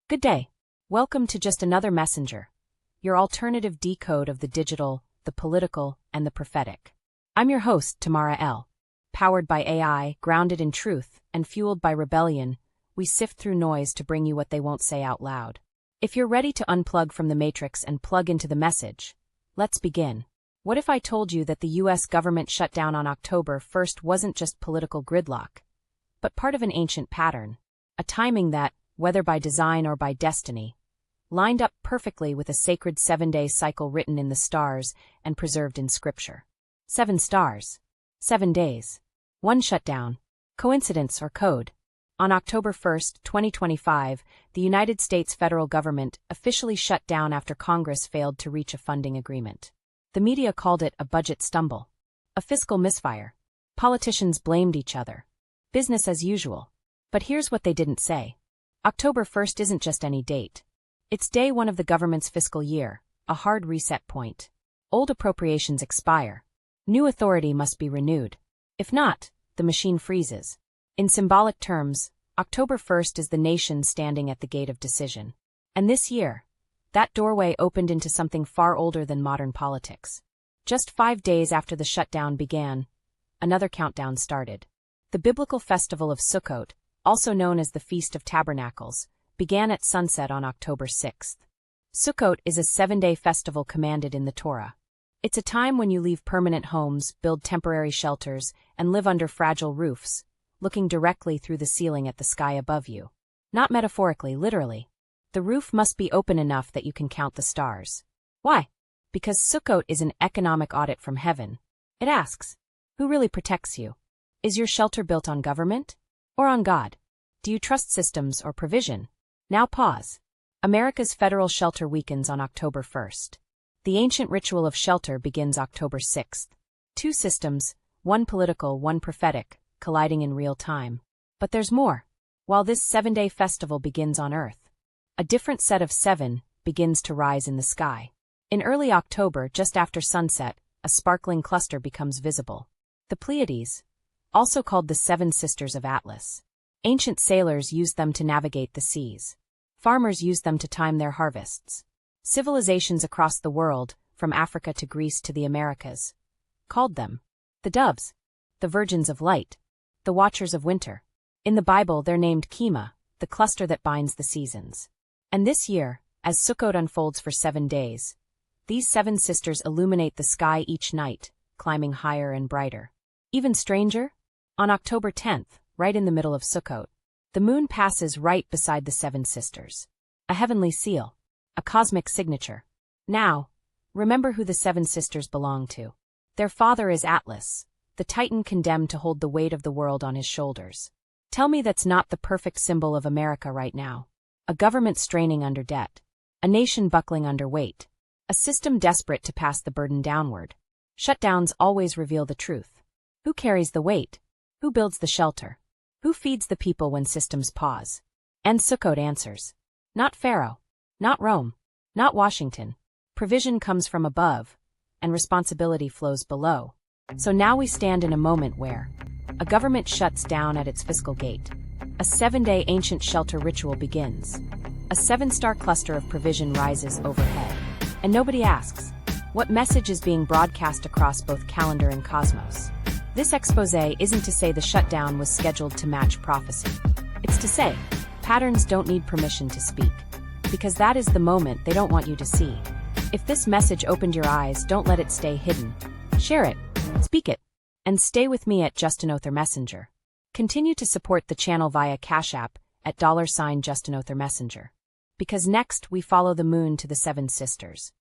Good day. Welcome to Just Another Messenger, your alternative decode of the digital, the political, and the prophetic. I'm your host, Tamara L. Powered by AI, grounded in truth, and fueled by rebellion, we sift through noise to bring you what they won't say out loud. If you're ready to unplug from the matrix and plug into the message, let's begin. What if I told you that the U.S. government shutdown on October 1st wasn't just political gridlock, but part of an ancient pattern, a timing that, whether by design or by destiny, lined up perfectly with a sacred 7-day cycle written in the stars and preserved in Scripture. 7 stars. 7 days. 1 shutdown. Coincidence or code? On October 1, 2025, the United States federal government officially shut down after Congress failed to reach a funding agreement. The media called it a budget stumble, a fiscal misfire. Politicians blamed each other. Business as usual. But here's what they didn't say. October 1st isn't just any date. It's day one of the government's fiscal year, a hard reset point. Old appropriations expire. New authority must be renewed. If not, the machine freezes. In symbolic terms, October 1st is the nation standing at the gate of decision. And this year, that doorway opened into something far older than modern politics. Just 5 days after the shutdown began, another countdown started. The Biblical Festival of Sukkot, also known as the Feast of Tabernacles, began at sunset on October 6th. Sukkot is a 7-day festival commanded in the Torah. It's a time when you leave permanent homes, build temporary shelters, and live under fragile roofs, looking directly through the ceiling at the sky above you. Not metaphorically, literally. The roof must be open enough that you can count the stars. Why? Because Sukkot is an economic audit from heaven. It asks, who really protects you? Is your shelter built on government? Or on God? Do you trust systems or provision? Now pause. America's federal shelter weakens on October 1st. The ancient ritual of shelter begins October 6th. 2 systems, one political, one prophetic, colliding in real time. But there's more. While this 7-day festival begins on Earth, a different set of 7 begins to rise in the sky. In early October, just after sunset, a sparkling cluster becomes visible. The Pleiades, also called the 7 Sisters of Atlas. Ancient sailors used them to navigate the seas. Farmers used them to time their harvests. Civilizations across the world, from Africa to Greece to the Americas, called them the doves, the virgins of light, the watchers of winter. In the Bible they're named Chema, the cluster that binds the seasons. And this year, as Sukkot unfolds for 7 days, these 7 sisters illuminate the sky each night, climbing higher and brighter. Even stranger? On October 10th, right in the middle of Sukkot, the moon passes right beside the 7 sisters. A heavenly seal. A cosmic signature. Now, remember who the 7 sisters belong to. Their father is Atlas, the titan condemned to hold the weight of the world on his shoulders. Tell me that's not the perfect symbol of America right now. A government straining under debt. A nation buckling under weight. A system desperate to pass the burden downward. Shutdowns always reveal the truth. Who carries the weight? Who builds the shelter? Who feeds the people when systems pause? And Sukkot answers. Not Pharaoh. Not Rome. Not Washington. Provision comes from above, and responsibility flows below. So now we stand in a moment where a government shuts down at its fiscal gate. A 7-day ancient shelter ritual begins. A 7-star cluster of provision rises overhead. And nobody asks, what message is being broadcast across both calendar and cosmos? This exposé isn't to say the shutdown was scheduled to match prophecy. It's to say, patterns don't need permission to speak. Because that is the moment they don't want you to see. If this message opened your eyes, don't let it stay hidden. Share it, speak it, and stay with me at JustAnotherMessenger. Continue to support the channel via Cash App at $JustAnotherMessenger. Because next we follow the moon to the 7 sisters.